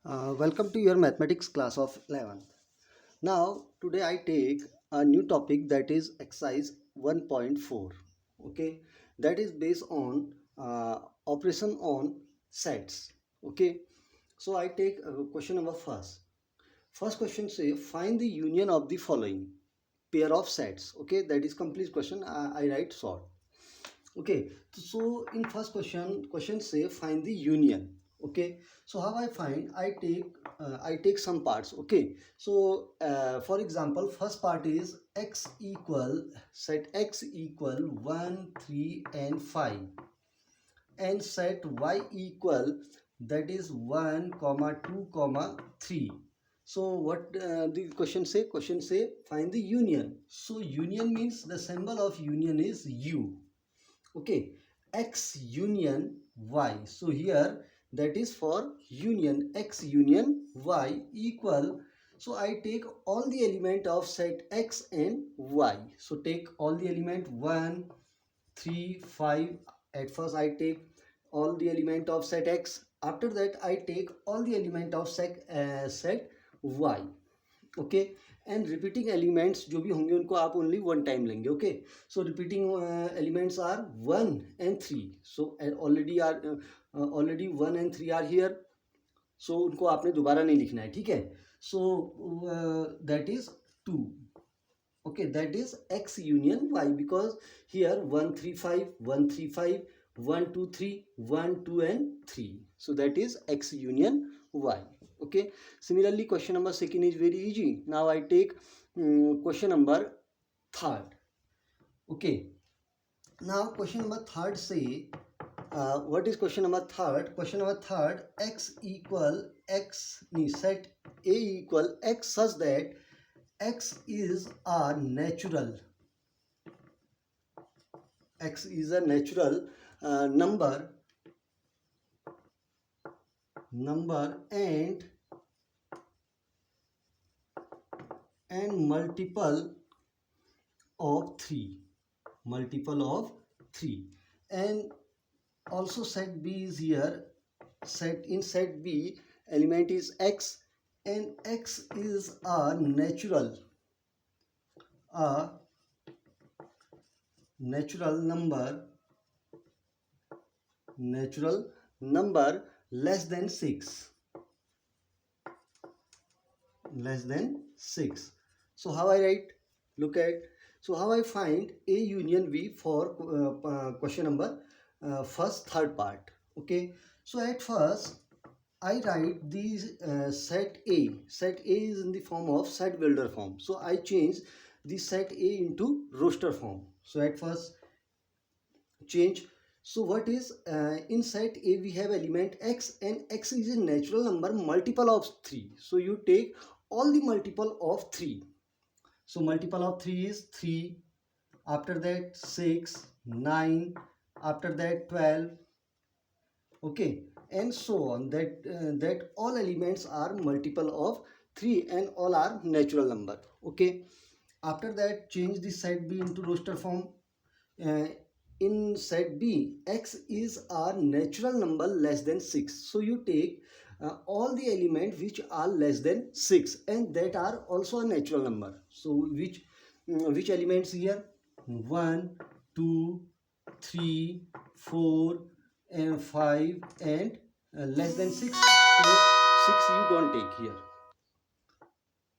Welcome to your mathematics class of 11th. Now, today I take a new topic that is exercise 1.4. Okay, that is based on operation on sets. Okay, so I take question number first. First question say find the union of the following pair of sets. Okay, that is complete question. I write short. Okay, so in first question say find the union. Okay, so how I find, I take some parts. Okay, so for example, first part is x equal, set x equal 1 3 and 5, and set y equal, that is 1 comma 2 comma 3. So what the question say find the union. So union means the symbol of union is u. Okay, x union y. So here that is for union, x union y equal. So I take all the element of set x and y. So take all the element 1 3 5. At first I take all the element of set x. After that I take all the element of set y. Okay, and repeating elements जो भी होंगे उनको आप only one time लेंगे. Okay, so repeating elements are 1 and 3. So already 1 and 3 are here. So उनको आपने दोबारा नहीं लिखना है. ठीक है, so that is 2. okay, that is x union y, because here 1 3 5 1 3 5 1 2 3 1 2 and 3. So that is x union y. Okay, similarly question number second is very easy. Now I take question number third. Okay, now question number third say what is question number third? Question number third, x equal x, set a equal x such that x is a natural, x is a natural number and multiple of 3, and also set b is here. Set b element is x, and x is a natural number less than 6. So how I write? Look at, so how I find a union v for question number third part. Okay, so at first I write these set A. Set A is in the form of set builder form. So I change the set A into roster form. So at first change. So what is in set A we have element x, and x is a natural number multiple of 3. So you take all the multiple of 3. So multiple of 3 is 3. After that 6, 9. After that 12. Okay, and so on, that all elements are multiple of 3 and all are natural number. Okay, after that change the set b into roster form. In set b, x is a natural number less than 6. So you take all the elements which are less than 6 and that are also a natural number. So which elements here? 1 2 3 4 and 5 and less than 6. So 6 you don't take here.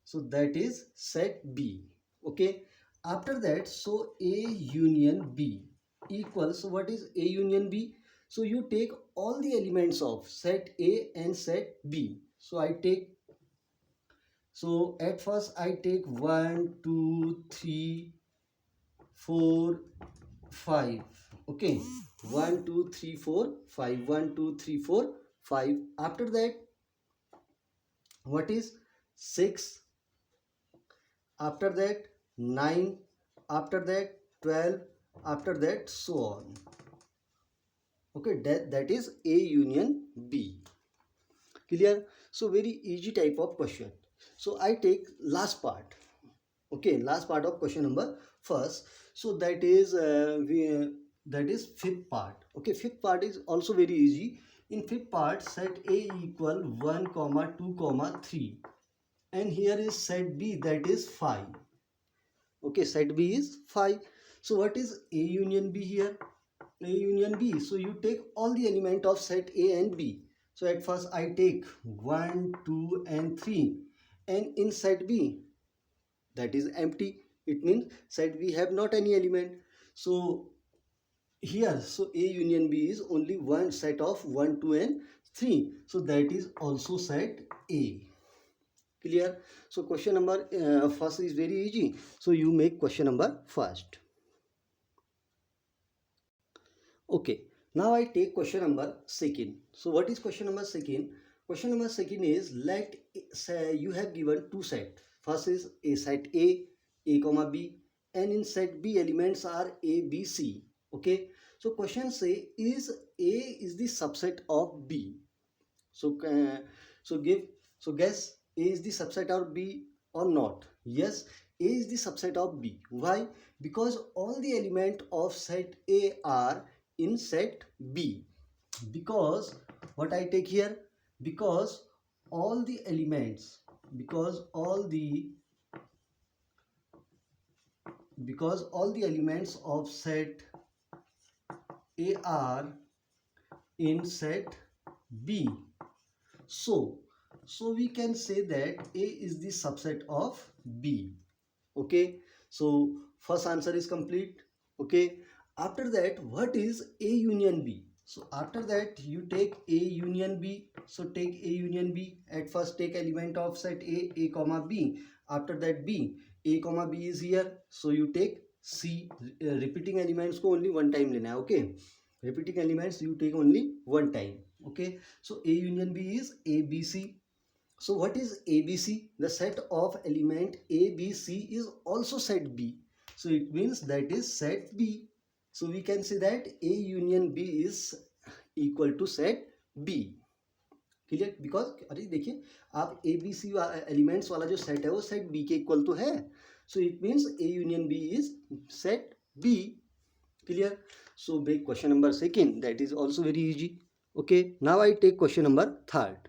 So that is set b. Okay, after that, so a union b equals, so what is a union b? So you take all the elements of set a and set b. So I take, so at first I take 1 2 3 4 5. Okay, 1 2 3 4 5, 1 2 3 4 5. After that what is 6? After that 9. After that 12. After that so on. Okay, that is a union b. Clear? So very easy type of question. So I take last part. Okay, last part of question number first. So that is that is fifth part. Okay, fifth part is also very easy. In fifth part, set A equal 1, comma 2, comma 3. And here is set B, that is 5. Okay, set B is 5. So what is A union B here? A union B. So you take all the element of set A and B. So at first I take 1, 2 and 3. And in set B, that is empty. It means set B have not any element. So here, so A union B is only one set of 1, 2 and 3. So that is also set A. Clear? So question number first is very easy. So you make question number first. Okay. Now I take question number second. So what is question number second? Question number second is, let say you have given two set. First is a set A comma B, and in set B elements are A, B, C. Okay. So question say, is A is the subset of B. So guess A is the subset of B or not. Yes, A is the subset of B. Why? Because all the element of set A are in set B. Because what I take here, because all the elements of set A are in set B. So we can say that A is the subset of B. Okay, so first answer is complete. Okay, after that, what is A union B? So after that you take A union B. So take A union B. At first take element of set A comma B. After that B, A comma B is here. So you take C. Repeating elements को only one time लेना है. Okay, repeating elements you take only one time. Okay, so A union B is ABC. So what is ABC? The set of element ABC is also set B. So it means that is set B. So we can say that A union B is equal to set B. Clear? Because अरे देखिए, आप A B C elements वाला जो set है वो set B के equal to है. So it means A union B is set B. Clear? So back question number second, that is also very easy. Okay, now I take question number third.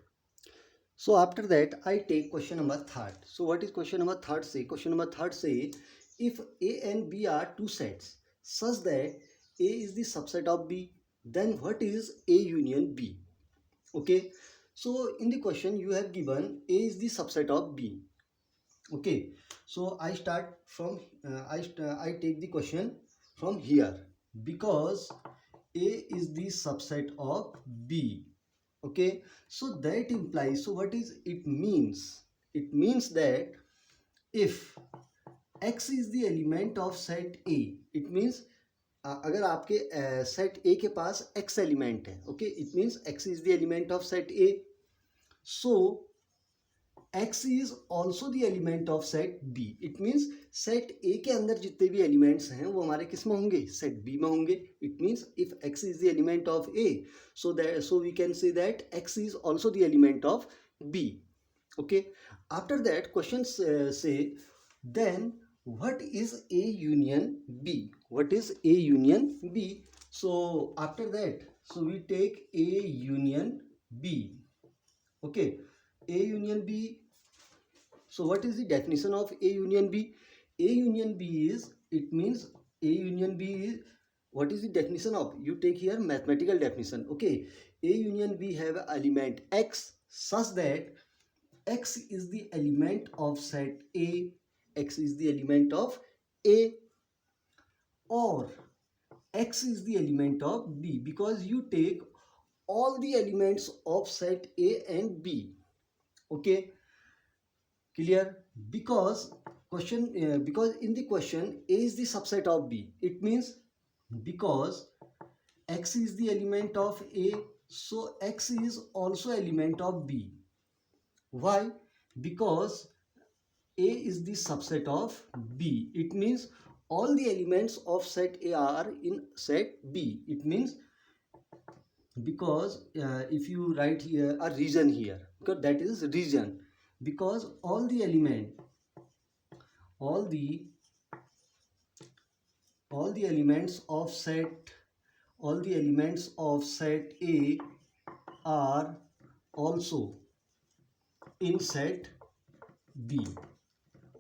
So after that I take question number third. So what is question number third say? Question number third say, if A and B are two sets such that A is the subset of B, then what is A union B? Okay, so in the question you have given A is the subset of B. Okay, so I start from I take the question from here, because A is the subset of B. Okay, so that implies, so what is it means? It means that if X is the element of set A, it means अगर आपके set A के पास X element है, okay, it means X is the element of set A. So X is also the element of set B. It means set A के अंदर जितने भी elements हैं वो हमारे किस में होंगे? सेट B में होंगे. It means if X is the element of A, so we can say that X is also the element of B. Okay, after that questions say, then what is A union B? What is A union B? So after that, so we take A union B. Okay, A union B. So what is the definition of A union B? A union B is, it means A union B is, what is the definition of? You take here mathematical definition. Okay, A union B have element X such that X is the element of set A, X is the element of A, or X is the element of B, because you take all the elements of set A and B. Okay, clear? Because because in the question A is the subset of B, it means because X is the element of A, so X is also element of B. Why? Because A is the subset of B. It means all the elements of set A are in set B. It means because if you write here a region here, because that is region, because all the elements of set A are also in set B.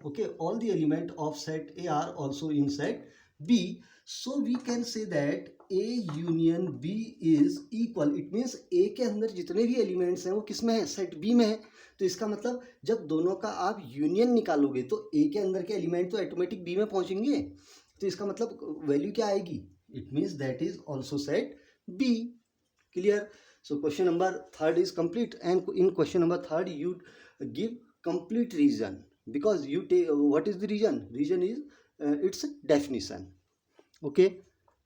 Okay, all the element of set A are also in set B. So we can say that A union B is equal. It means A के अंदर जितने भी elements हैं वो किस में है, set B में है. तो इसका मतलब जब दोनों का आप यूनियन निकालोगे तो A के अंदर के एलिमेंट तो ऑटोमेटिक B में पहुंचेंगे. तो इसका मतलब वैल्यू क्या आएगी, it means that is also set B. Clear? So question number third is complete, and in question number third you give complete reason, because you take what is the reason is its definition. Okay,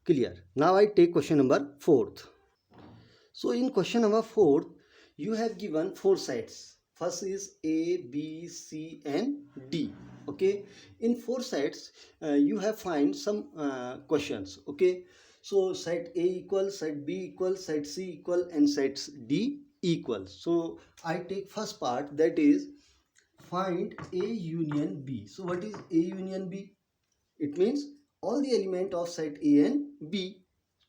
clear. Now I take question number fourth. So in question number fourth you have given four sets. First is A, B, C and D. Okay, in four sets you have find some questions. Okay, so set A equal, set B equal, set C equal and set D equal. So I take first part, that is find A union B. So what is A union B? It means all the element of set A and B.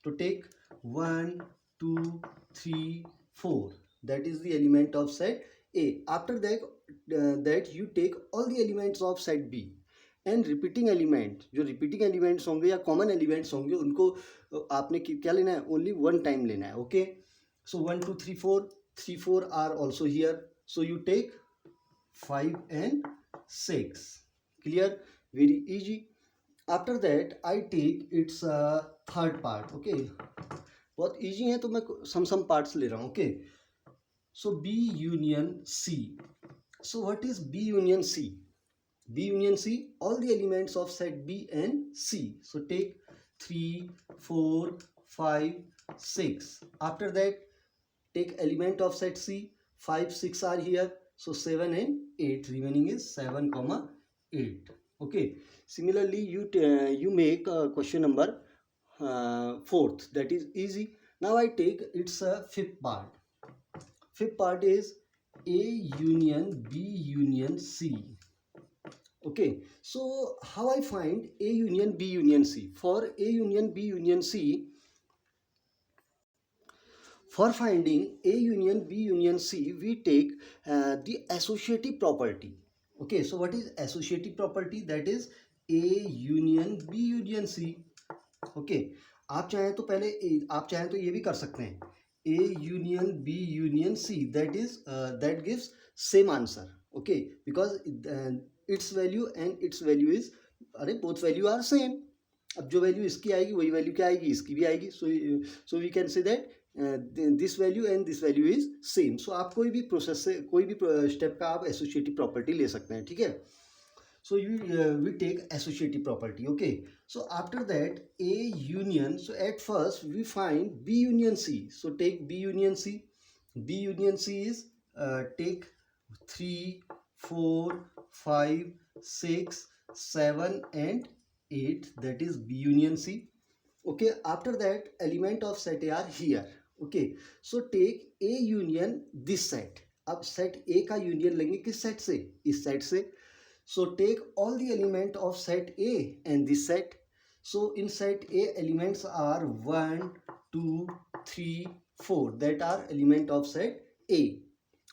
To take 1, 2, 3, 4. That is the element of set A. After that you take all the elements of set B. And repeating element, जो repeating elements होंगे या common elements होंगे उनको आपने क्या लेना है, only one time लेना है. Okay, so 1, 2, 3, 4, 3, 4 are also here. So you take 5 and 6. Clear, very easy. After that I take its third part. Okay, बहुत इजी है तो मैं सम पार्ट्स ले रहा हूँ. Okay, so B union C. So what is B union C? B union C, all the elements of set B and C. So take 3, 4, 5, 6. After that take element of set C. 5, 6 are here. So 7 and 8. Remaining is 7, 8. Okay. Similarly you make question number fourth. That is easy. Now I take its fifth part. Fifth part is A union B union C. Okay, so how I find A union B union C? For A union B union C, for finding A union B union C, we take the associative property. Okay, so what is associative property? That is A union B union C. Okay, आप चाहें तो पहले आप चाहें तो ये भी कर सकते हैं, A union B union C. That is that gives same answer. Okay, because its value and its value is, अरे both value are same. अब जो वैल्यू इसकी आएगी वही वैल्यू क्या आएगी, इसकी भी आएगी. So we can say that this value and this value is same. सो आप कोई भी प्रोसेस से कोई भी स्टेप का आप एसोसिएटिव प्रॉपर्टी ले सकते हैं. ठीक है, so we take associative property. Okay, so after that A union, so at first we find B union C. So take B union C. B union C is take 3, 4, 5, 6, 7 and 8. That is B union C. Okay, after that element of set A are here. Okay, so take A union this set. अब set A का union लेंगे किस set से, इस set से. So take all the element of set A and this set. So in set A elements are 1, 2, 3, 4. That are element of set A.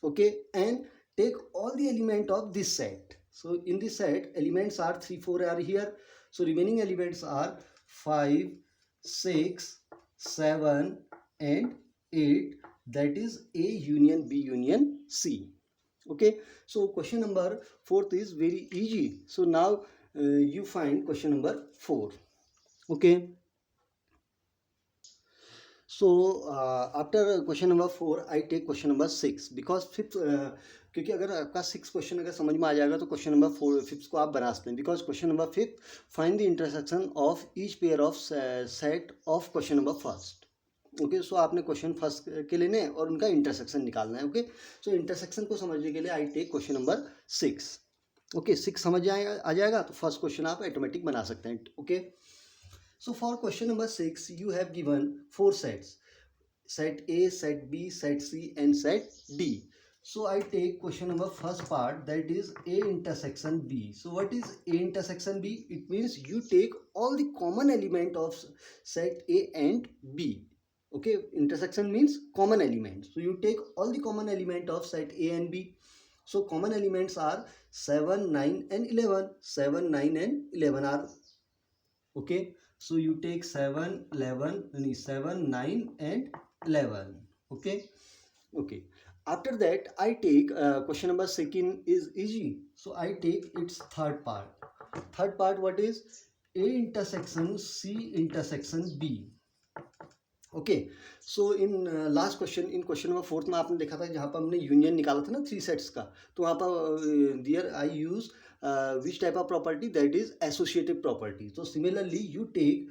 Okay, and take all the element of this set. So in this set elements are 3, 4 are here. So remaining elements are 5, 6, 7 and 8. That is A union B union C. Okay, so question number fourth is very easy. So now you find question number 4. Okay, so after question number 4 I take question number 6, because fifth क्योंकि अगर आपका 6 question अगर समझ में आ जाएगा तो question number 4 5 को आप बना सकते हैं. Because question number 5 find the intersection of each pair of set of question number first. Okay, so आपने क्वेश्चन फर्स्ट के लेने हैं और उनका इंटरसेक्शन निकालना है. ओके, सो इंटरसेक्शन को समझने के लिए I take question number 6. Okay, 6 समझ आ जाएगा तो फर्स्ट क्वेश्चन आप ऑटोमेटिक बना सकते हैं. Okay, so for question number 6 you have given 4 sets, set A, set B, set C and set D. So I take question number first part, that is A intersection B. So what is A intersection B? It means you take all the common element of set A and B. Okay, intersection means common element. So you take all the common element of set A and B. So common elements are 7, 9 and 11. 7, 9 and 11 are okay. So you take 7, 11, 7, 9 and 11. Okay. Okay. After that, I take question number second is easy. So I take its third part. Third part, what is A intersection C intersection B. Okay so in last question in question number fourth में आपने देखा था जहाँ पर हमने union निकाला था ना थ्री सेट्स का, तो वहाँ पर there I use which type of property that is associative property. तो similarly you take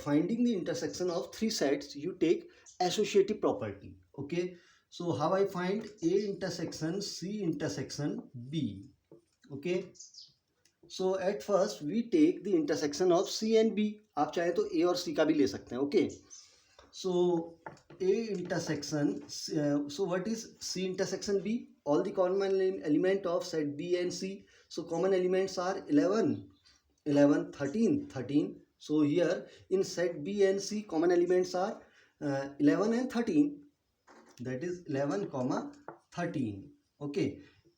finding the intersection of three sets you take associative property. Okay so how I find A intersection C intersection B. Okay so at first we take the intersection of C and B. आप चाहे तो ए और सी का भी ले सकते हैं. Okay So A intersection, so what is C intersection B? All the common element of set B and C. So common elements are 11, 11, 13, 13. So here in set B and C common elements are 11 and 13. That is 11 comma 13. Okay,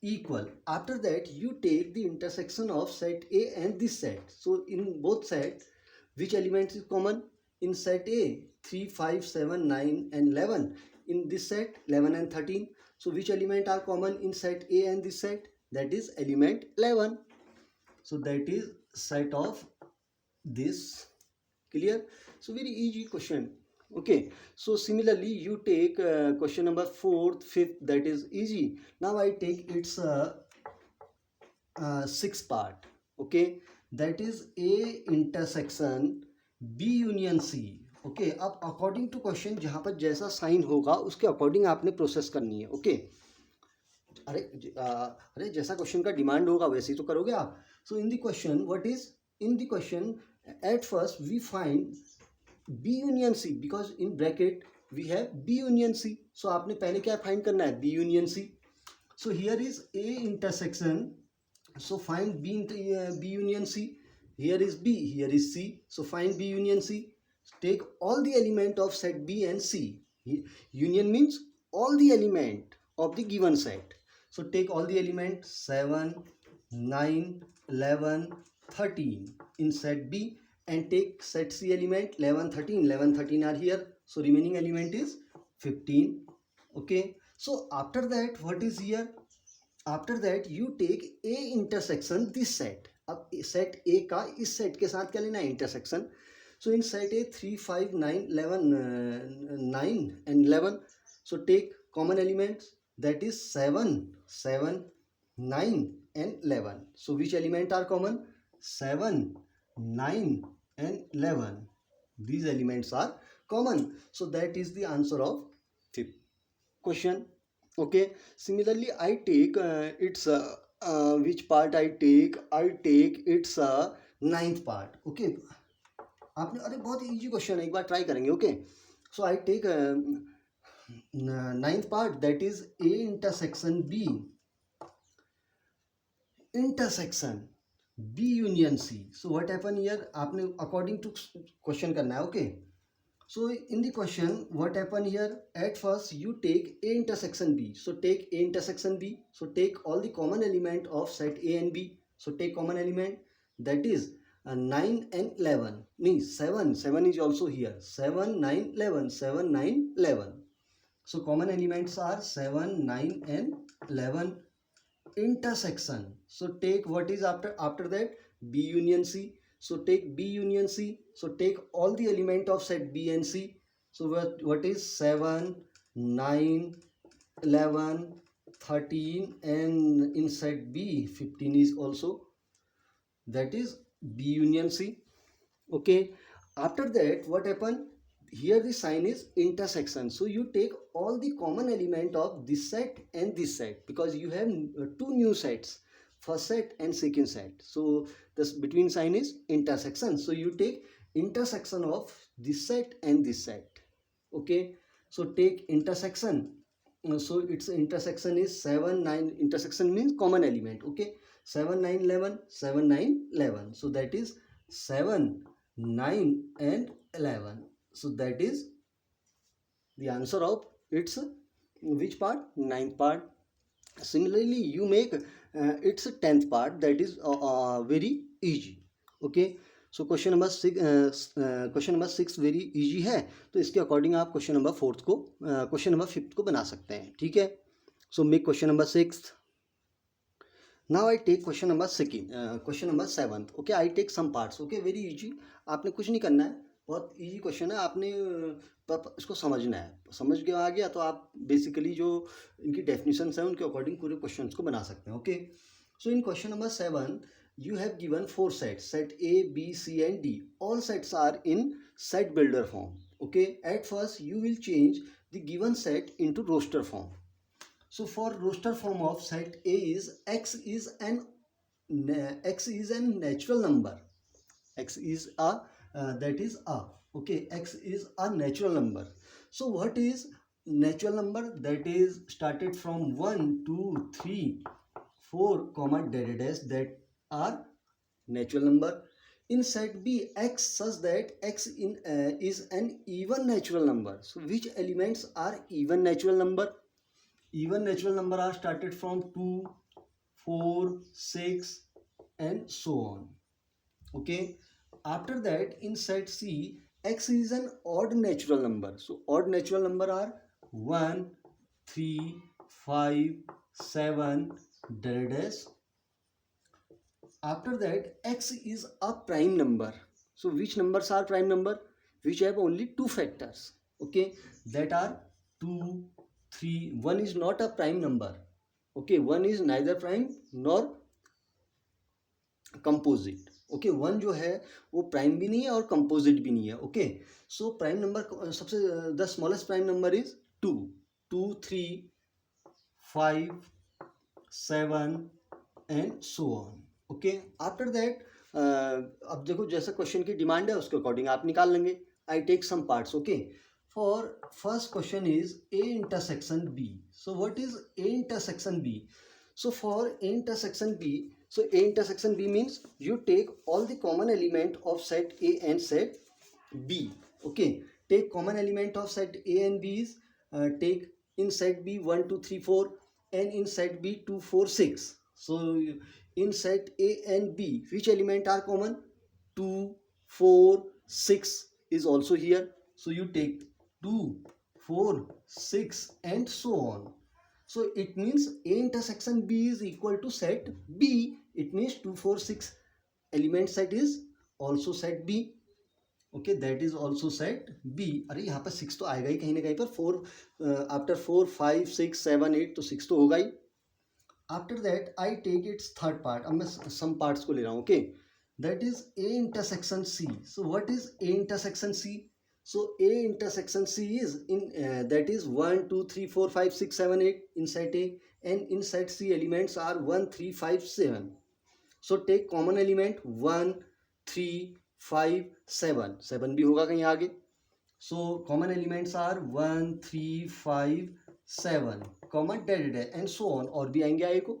equal. After that you take the intersection of set A and this set. So in both set which element is common? In set A 3, 5, 7, 9 and 11. In this set 11 and 13. So which element are common in set A and this set? That is element 11. So that is set of this. Clear? So very easy question. Okay, so similarly you take question number 4th 5th, that is easy. Now I take its sixth part. Okay, that is A intersection B union C. Okay अब according to question जहाँ पर जैसा sign होगा उसके according आपने process करनी है. Okay अरे जैसा क्वेश्चन का डिमांड होगा वैसे ही तो करोगे आप. So in the question what is in the question at first we find B union C because in bracket we have B union C. So आपने पहले क्या फाइंड करना है? B union C. So here is A intersection. So find B union C. Here is B, here is C. So find B union C. Take all the element of set B and C. Union means all the element of the given set. So take all the element 7, 9, 11, 13 in set B and take set C element 11, 13. 11, 13 are here. So remaining element is 15. Okay. So after that, what is here? After that, you take A intersection this set. अब set A का इस set के साथ क्या लेना है? Intersection. So in set A 3, 5, 9, 11 9 and 11. So take common elements that is 7, 7, 9 and 11. So which element are common? 7, 9 and 11. These elements are common. So that is the answer of fifth question. Okay, similarly I take its which part I take? I take its ninth part. Okay, आपने अरे बहुत easy question है, एक बार try करेंगे. Okay so I take ninth part that is A intersection B intersection B union C. So what happen here? आपने according to question करना है. Okay, so in the question what happen here? At first you take A intersection B. So take A intersection B. So take all the common element of set A and B. So take common element that is 9 and 11. No, 7. 7 is also here. 7, 9, 11. 7, 9, 11. So common elements are 7, 9 and 11. Intersection. So take what is after that? B union C. So take B union C. So take all the element of set B and C. So what is 7, 9, 11, 13 and in set B 15 is also. That is B union C. Okay. After that what happened? Here the sign is intersection. So you take all the common element of this set and this set because you have two new sets. First set and second set. So this between sign is intersection. So you take intersection of this set and this set. Okay, so take intersection. So its intersection is 7, 9. Intersection means common element. Okay, 7, 9, 11. 7, 9, 11. So that is 7, 9 and 11. So that is The answer of its which part? Ninth part. Similarly, you make its 10th part, that is very easy. Okay, so question number 6 very easy है, तो इसके according आप question number 5 को बना सकते हैं. ठीक है, so make question number 6. Now I take question number 7th. Okay, I take some parts. Okay, very easy. आपने कुछ नहीं करना है, बहुत इजी क्वेश्चन है. आपने इसको समझना है. समझ के आ गया तो आप बेसिकली जो इनकी डेफिनेशंस हैं उनके अकॉर्डिंग पूरे क्वेश्चंस को बना सकते हैं. Okay, so in question number 7 you have given 4 sets, set A, B, C and D. All sets are in set builder form. Okay, at first you will change the given set into roster form. So for roster form of set A is x is an natural number. X is a that is a, okay, x is a natural number. So what is natural number? That is started from 1 2 3 4 comma dash that are natural number. In set B, x such that x is an even natural number. So which elements are even natural number? Even natural number are started from 2 4 6 and so on. Okay, after that in set C, x is an odd natural number. So odd natural number are 1 3 5 7 dash. After that x is a prime number. So which numbers are prime number? Which have only two factors. Okay, that are 2 3. 1 is not a prime number. Okay, 1 is neither prime nor composite. Okay, 1 जो है वो prime भी नहीं है और composite भी नहीं है. ओके, सो प्राइम नंबर सबसे the smallest prime number is 2 2 3 5 7 and so on. Okay, after that अब देखो जैसा क्वेश्चन की डिमांड है उसके अकॉर्डिंग आप निकाल लेंगे. I take some parts. Okay, for first question is A intersection B. So what is A intersection B? So for A intersection B, so A intersection B means you take all the common element of set A and set B. Okay, take common element of set A and B is take in set B 1 2 3 4 and in set B 2 4 6. So in set A and B, which element are common? 2 4 6 is also here. So you take 2 4 6 and so on. So it means A intersection B is equal to set B. It means 2 4 6 element set is also set B. Okay, that is also set B. अरे यहाँ पर 6 तो आएगा ही कहीं ना कहीं पर. 4 after 4 5 6 7 8 तो 6 तो होगा ही. After that I take its third part. अब मैं some parts को ले रहा हूँ. Okay, that is A intersection C. So what is A intersection C? So A intersection C is in that is 1 2 3 4 5 6 7 8 inside A, and inside C elements are 1 3 5 7. So take common element 1 3 5 7. 7 भी होगा कहीं आगे. So common elements are 1 3 5 7 comma dash and so on. और भी आएंगे आए को.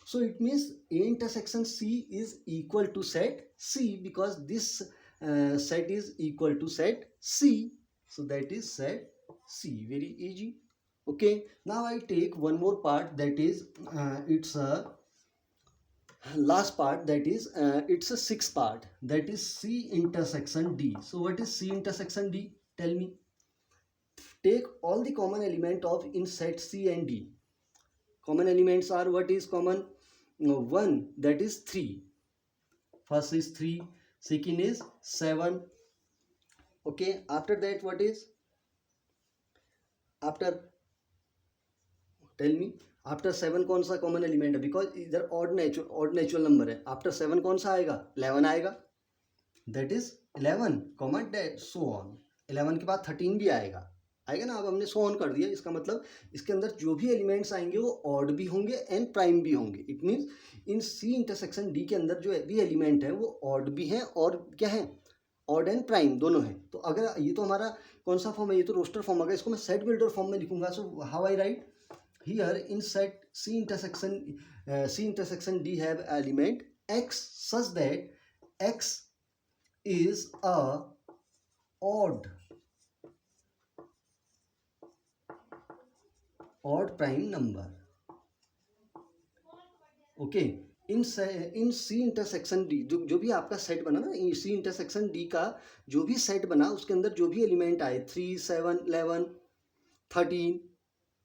So it means A intersection C is equal to set C because this set is equal to set C. So that is set C. Very easy. Okay, now I take one more part, that is it's a last part, that is it's a sixth part, that is C intersection D. So what is C intersection D? Tell me. Take all the common element of in set C and D. Common elements are, what is common? 1, that is 3. First is 3, second is 7. Okay, after that what is? After, tell me, after 7 कौन सा common element है? Because इधर odd natural number है. After 7 कौन सा आएगा? 11 आएगा. That is 11 comma that so on. 11 के बाद 13 भी आएगा ना. अब हमने सो ऑन कर दिया. इसका मतलब इसके अंदर जो भी एलिमेंट्स आएंगे वो ऑड भी होंगे एंड प्राइम भी होंगे. It means in C intersection D के अंदर जो भी एलिमेंट है वो ऑड भी हैं और क्या है, ऑड एंड प्राइम दोनों हैं. तो अगर ये तो हमारा कौन सा फॉर्म है? ये तो रोस्टर फॉर्म. अगर इसको मैं सेट बिल्डर फॉर्म में लिखूंगा, सो how I right here in set C intersection D have element X such that X is a odd odd prime number. Okay, in C intersection D, जो भी आपका set बना ना, सी इंटरसेक्शन डी का जो भी सेट बना उसके अंदर जो भी एलिमेंट आए 3, 7, 11, 13,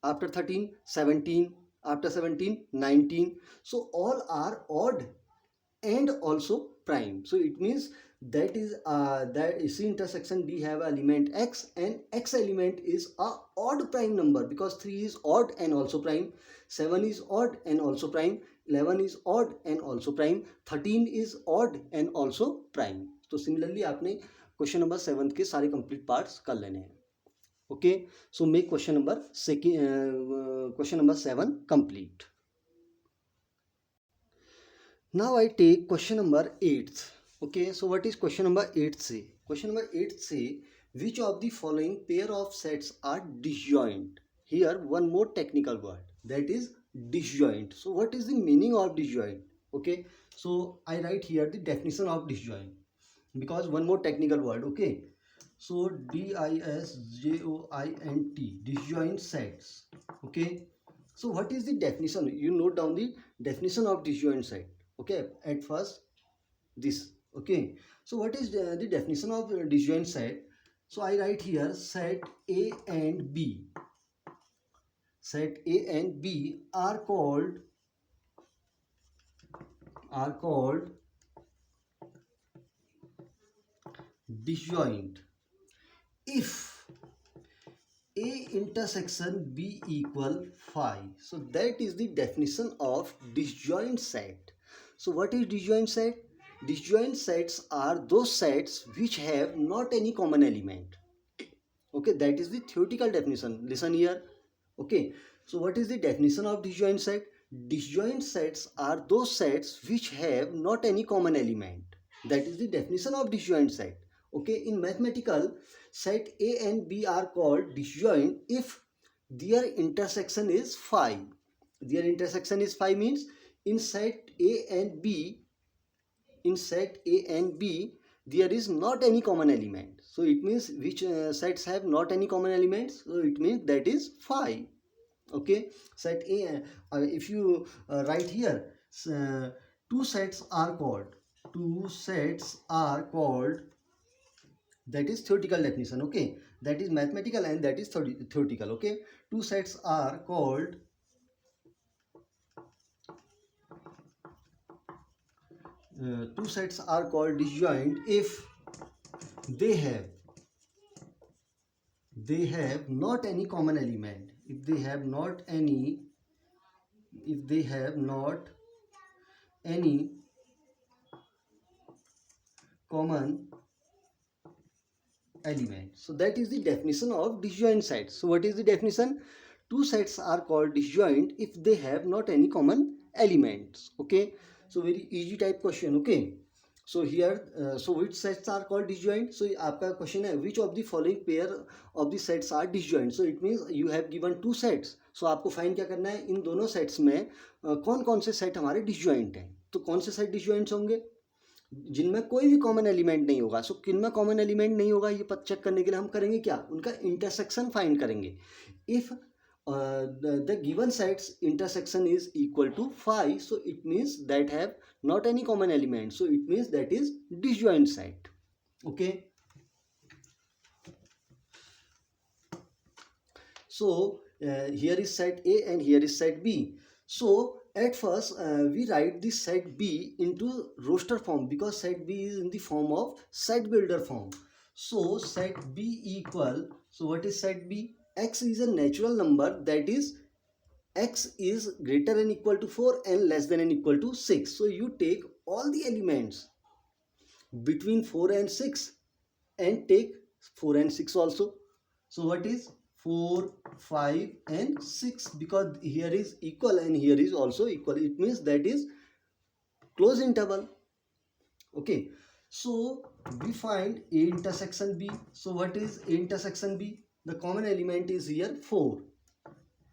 after 13 17, after 17 19, so all are odd and also prime. So it means that is that C intersection D have element x, and x element is a odd prime number because 3 is odd and also prime, 7 is odd and also prime, 11 is odd and also prime, 13 is odd and also prime. तो similarly आपने question number 7 के सारे complete parts कर लेने हैं. Okay, so make question number 7 complete. Now I take question number 8. Okay, so what is question number 8 say? Question number 8 say, which of the following pair of sets are disjoint? Here one more technical word, that is disjoint. So what is the meaning of disjoint? Okay, so I write here the definition of disjoint because one more technical word. Okay, so disjoint, disjoint sets. Okay, so what is the definition? You note down the definition of disjoint set. Okay, at first this. Okay, so what is the definition of disjoint set? So I write here set A and B. Set A and B are called disjoint if A intersection B equal phi. So that is the definition of disjoint set. So what is disjoint set? Disjoint sets are those sets which have not any common element. Okay, that is the theoretical definition. Listen here. Okay, so what is the definition of disjoint set? Disjoint sets are those sets which have not any common element. That is the definition of disjoint set. Okay, in mathematical, set A and B are called disjoint if their intersection is phi. Their intersection is phi means in set A and B, there is not any common element. So it means which sets have not any common elements. So it means that is phi. Okay, set A. If you write here, two sets are called. That is theoretical definition. Okay, that is mathematical and that is theoretical. Okay, two sets are called disjoint if they have not any common element. If they have not any common element. So that is the definition of disjoint sets. So what is the definition? Two sets are called disjoint if they have not any common elements. Okay, so very easy type question. Okay, so here so which sets are called disjoint? So आपका question है which of the following pair of the sets are disjoint? So it means you have given two sets. So आपको find क्या करना है, इन दोनों sets में कौन कौन से सेट हमारे डिसजॉइंट हैं. तो कौन से सेट डिसजॉइंट्स होंगे? जिनमें कोई भी कॉमन एलिमेंट नहीं होगा. सो किन में कॉमन एलिमेंट नहीं होगा ये चेक करने के लिए हम करेंगे क्या, उनका इंटरसेक्शन फाइंड करेंगे. If the given sets intersection is equal to phi, so it means that have not any common element, so it means that is disjoint set. Okay, so here is set A and here is set B. So at first we write this set B into roster form because set B is in the form of set builder form. So set B equal, so what is set B? X is a natural number, that is x is greater than equal to 4 and less than and equal to 6. So you take all the elements between 4 and 6 and take 4 and 6 also. So what is 4, 5 and 6, because here is equal and here is also equal, it means that is closed interval. Okay, so we find A intersection B. So what is A intersection B? The common element is here 4.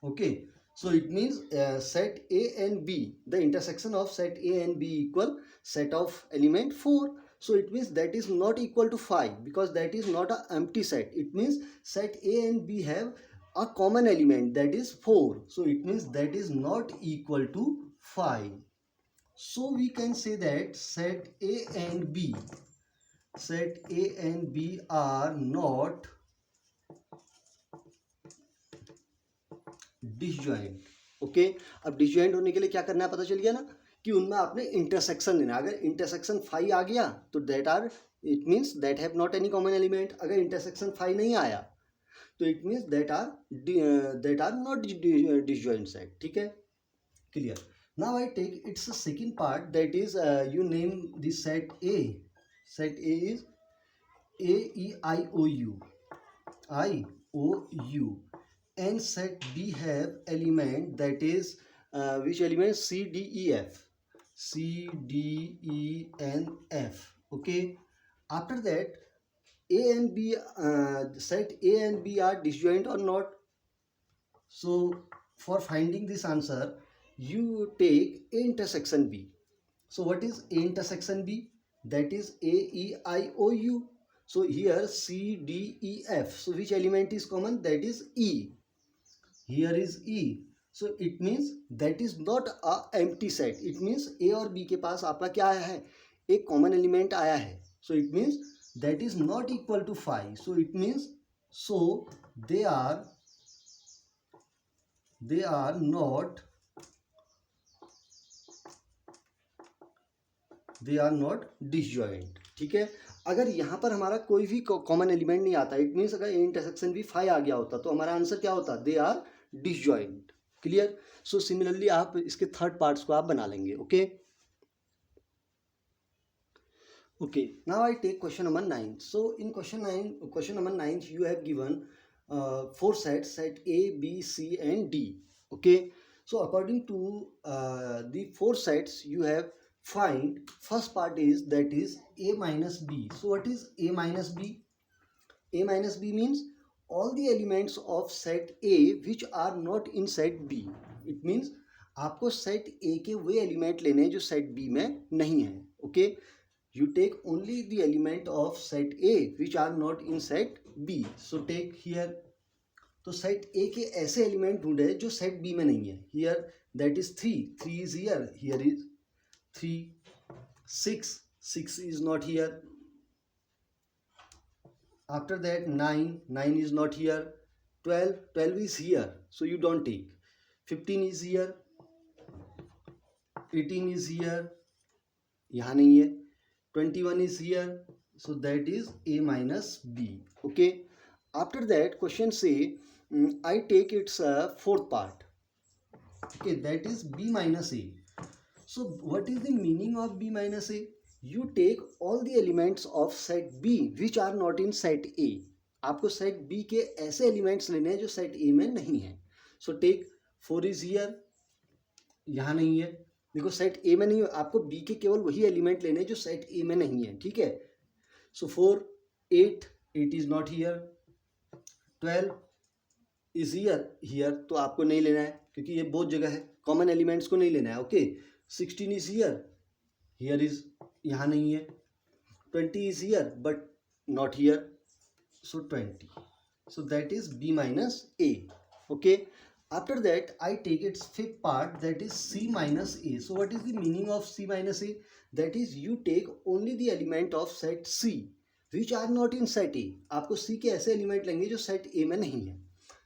Okay, so it means set A and B, the intersection of set A and B equal set of element 4. So it means that is not equal to 5 because that is not an empty set. It means set A and B have a common element, that is 4. So it means that is not equal to 5. So we can say that set A and B are not disjoint. Okay, अब disjoint होने के लिए क्या करना है, पता चल गया ना कि उनमें आपने इंटरसेक्शन लेना. अगर इंटरसेक्शन 5 आ गया तो that are, it means that have not any common element. अगर इंटरसेक्शन 5 नहीं आया तो it means that are not disjoint set. ठीक है, clear. Now I take its second part, that is you name this set A. Set A is AEIOU, and set B have element, that is which element, C D E N F. Okay, after that A and B, set A and B are disjoint or not. So for finding this answer you take A intersection B. So what is A intersection B? That is AEIOU. So here CDEF, so which element is common? That is E. Here is E. So it means that is not a empty set. It means A और B के पास आपका क्या आया है, एक common element आया है. So it means that is not equal to 5. So it means, so they are not disjoint. ठीक है, अगर यहाँ पर हमारा कोई भी कॉमन एलिमेंट नहीं आता, इट मीन्स अगर ए इंटरसेक्शन भी 5 आ गया होता तो हमारा आंसर क्या होता, they are disjoint. Clear. So similarly आप इसके थर्ड पार्ट्स को आप बना लेंगे. Okay okay, now I take question number 9. So in question number 9 you have given 4 sets, set A, B, C and D. Okay, so according to the 4 sets you have find first part is, that is A minus B. So what is A minus B? A minus B means all the elements of set A which are not in set B. It means आपको set A के वे element लेने हैं जो set B में नहीं है. Okay, you take only the element of set A which are not in set B. So take here, तो set A के ऐसे एलिमेंट ढूंढे जो set B में नहीं है. Here that is 3 is here. Here is 3. 6 is not here. After that 9 is not here. 12 is here, so you don't take. 15 is here. 18 is here, यहाँ नहीं है. 21 is here, so that is A minus B. Okay, after that question say I take its fourth part. Okay, that is B minus A. So what is the meaning of B minus A? You take all the elements of set B which are not in set A. आपको set B के ऐसे elements लेने हैं जो set A में नहीं है. So take 4 is here, यहाँ नहीं है. देखो set A में नहीं है, आपको B के केवल वही एलिमेंट लेने हैं जो set A में नहीं है. ठीक है, so 4, 8 is not here. 12 is here तो आपको नहीं लेना है क्योंकि ये बहुत जगह है, कॉमन एलिमेंट्स को नहीं लेना है. ओके, 16 is here is यहाँ नहीं है. 20 is here but not here, so 20. So that is B minus A. Okay, after that I take its fifth part, that is C minus A. So what is the meaning of C minus A? That is you take only the element of set C which are not in set A. आपको C के ऐसे element लेंगे जो set A में नहीं है.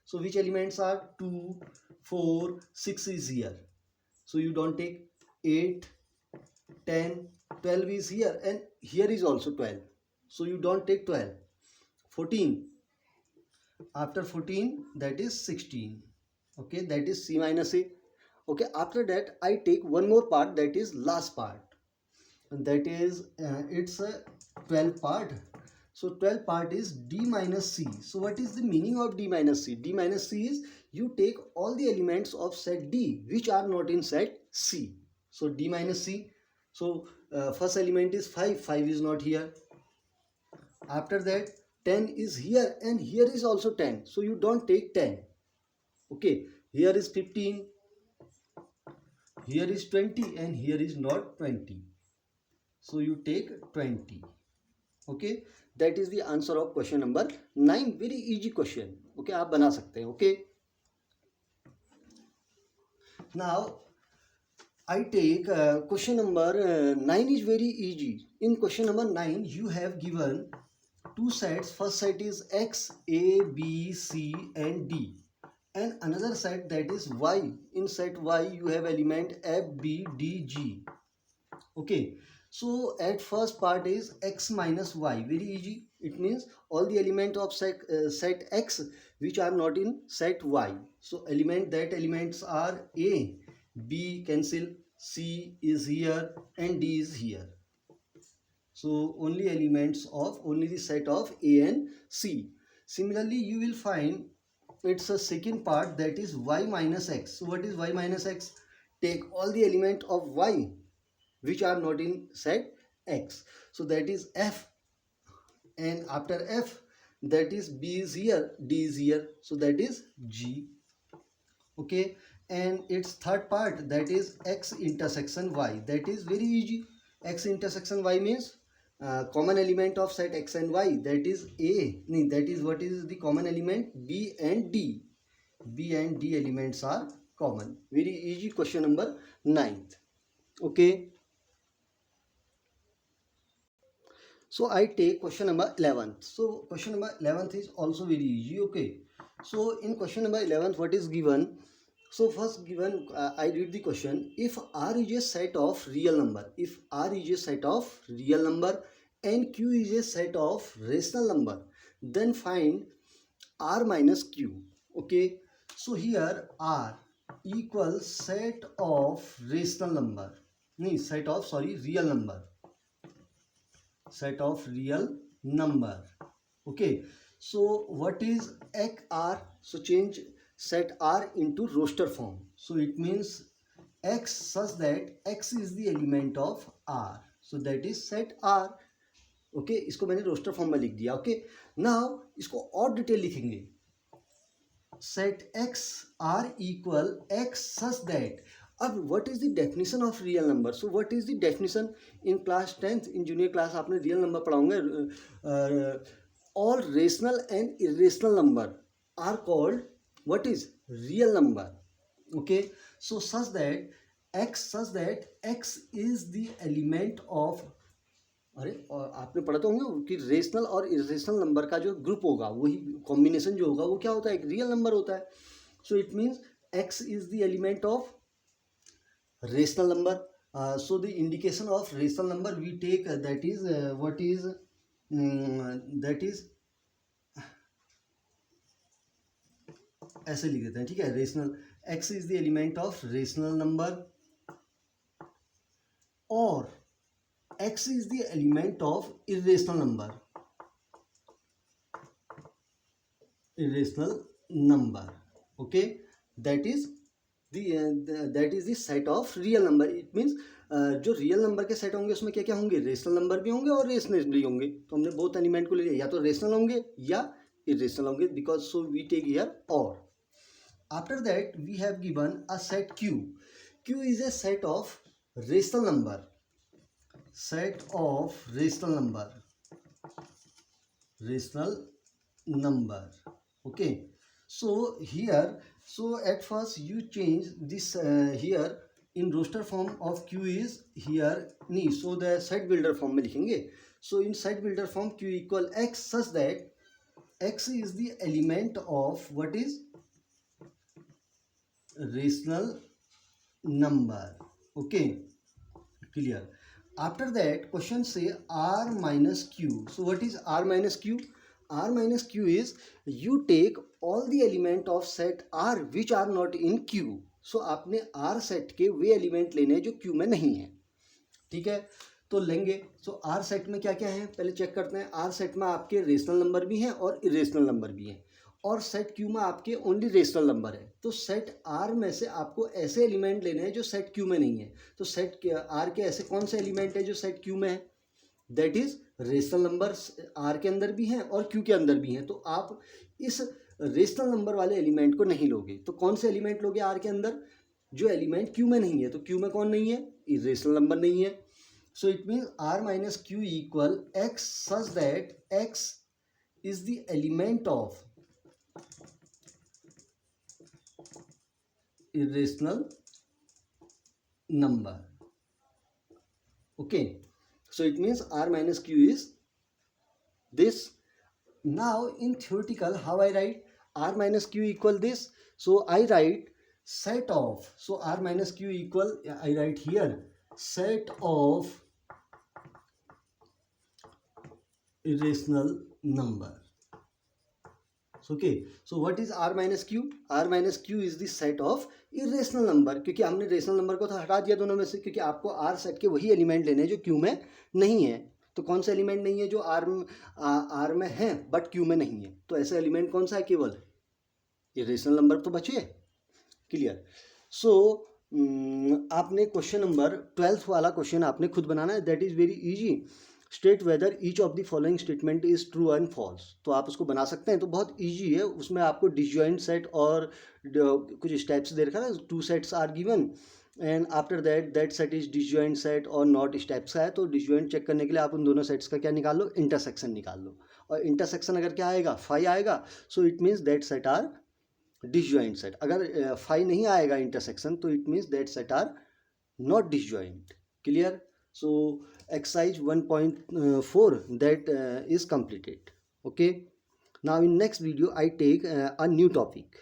So which elements are 2, 4, 6 is here, so you don't take. 8, 10, 12 is here, and here is also 12, so you don't take 12. 14, after 14 that is 16. Okay, that is C minus A. Okay, after that I take one more part, that is last part, and that is it's a 12 part. So 12 part is D minus C. So what is the meaning of D minus C? D minus C is you take all the elements of set D which are not in set C. So D minus C. So first element is 5 is not here. After that 10 is here, and here is also 10, so you don't take 10. Okay, here is 15, here is 20, and here is not 20, so you take 20. Okay, that is the answer of question number 9. Very easy question. Okay, आप बना सकते हैं. Okay, now I take question number 9 is very easy. In question number 9, you have given two sets. First set is X, A, B, C and D. And another set that is Y. In set Y, you have element F, B, D, G. Okay. So at first part is X minus Y. Very easy. It means all the element of set X which are not in set Y. So elements are A, B cancel, C is here and D is here. So only the set of A and C. Similarly, you will find it's a second part, that is Y minus X. So what is Y minus X? Take all the element of Y which are not in set X. So that is F, and after F, that is B is here, D is here. So that is G. Okay, and its third part, that is X intersection Y. That is very easy. X intersection Y means common element of set X and Y, that is A. That is what is the common element? B and D. B and D elements are common. Very easy question number 9th. Okay. So I take question number 11th. So question number 11th is also very easy. Okay. So in question number 11th, what is given? So first given, I read the question. If R is a set of real number, if R is a set of real number and Q is a set of rational number, then find R minus Q. Okay. So here R equals set of rational number. Real number. Set of real number. Okay. So what is R? So change set R into roster form. So it means X such that X is the element of R. So that is set R. Okay, इसको मैंने roster form में लिख दिया. Okay, now इसको और detail लिखेंगे. Set x R equal x such that. अब what is the definition of real number? So what is the definition in class 10th, in junior class आपने रियल नंबर पढ़ा होंगे. All rational and irrational number are called what is real number. Okay, so such that x is the element of, अरे आपने पढ़ा तो होंगे कि rational और इरेशनल नंबर का जो ग्रुप होगा, वही कॉम्बिनेशन जो होगा वो क्या होता है? एक रियल नंबर होता है. So it means X is the element of rational number. So the indication of rational number we take that is what is that is ऐसे लिख देते हैं. ठीक है, rational X is the element of rational number और X is the element of irrational number. Okay, that is the set of real number. It means जो real number के set होंगे उसमें क्या क्या होंगे? रेशनल नंबर भी होंगे और रेशनल भी होंगे. तो हमने बोथ एलिमेंट को ले लिया, या तो रेशनल होंगे या इरेशनल होंगे, because so we take here और. After that we have given a set Q. Q is a set of rational number. Set of rational number. Okay, so here, so at first you change this here in roster form of Q is here नहीं, so the set builder form में लिखेंगे. So in set builder form Q equal X such that X is the element of what is rational number. Okay, clear. After that question say R minus Q. So what is R minus Q? R minus Q is you take all the element of set R which are not in Q. So आपने R set के वे element लेने हैं जो Q में नहीं है. ठीक है, तो लेंगे. सो R सेट में क्या क्या है पहले चेक करते हैं. R सेट में आपके रेशनल नंबर भी हैं और इरेशनल नंबर भी हैं, और सेट Q में आपके ओनली रेशनल नंबर है. तो सेट R में से आपको ऐसे एलिमेंट लेने हैं जो सेट Q में नहीं है. तो सेट R के ऐसे कौन से एलिमेंट है जो सेट Q में है? That is rational number R के अंदर भी हैं और Q के अंदर भी हैं. तो आप इस रेशनल नंबर वाले एलिमेंट को नहीं लोगे. तो कौन से एलिमेंट लोगे R के अंदर? जो एलिमेंट Q में नहीं है. तो Q में कौन नहीं है? इरेशनल नंबर नहीं है. So it means r minus q equal x such that x is the element of irrational number. Okay, so it means r minus q is this. Now in theoretical, how I write r minus q equal this? So I write set of, so r minus q equal, I write here set of irrational number. Okay, so what is r minus q? r minus q is the set of irrational number, क्योंकि हमने rational number को तो हटा दिया दोनों में से, क्योंकि आपको r सेट के वही एलिमेंट लेने हैं जो q में नहीं है। तो कौन सा एलिमेंट नहीं है जो r में है बट q में नहीं है? तो ऐसा एलिमेंट कौन सा है? केवल इरेशनल नंबर तो बचे। क्लियर? सो आपने क्वेश्चन नंबर 12 वाला क्वेश्चन आपने खुद बनाना है, that is very easy. State whether each of the following statement is true and false. तो आप उसको बना सकते हैं, तो बहुत इजी है। उसमें आपको डिसजॉइंट सेट और कुछ स्टेप्स दे रखा है, 2 sets are given and after that set is disjoint set और नॉट स्टेप्स का है। तो डिसजॉइंट चेक करने के लिए आप उन दोनों सेट्स का क्या निकाल लो? इंटरसेक्शन निकाल लो। और इंटरसेक्शन अगर क्या आएगा? 5 आएगा, so it means that set are disjoint set. अगर 5 नहीं आएगा इंटरसेक्शन, तो it means that set are not disjoint. Clear? So exercise 1.4 that is completed. Okay, now in next video I take a new topic.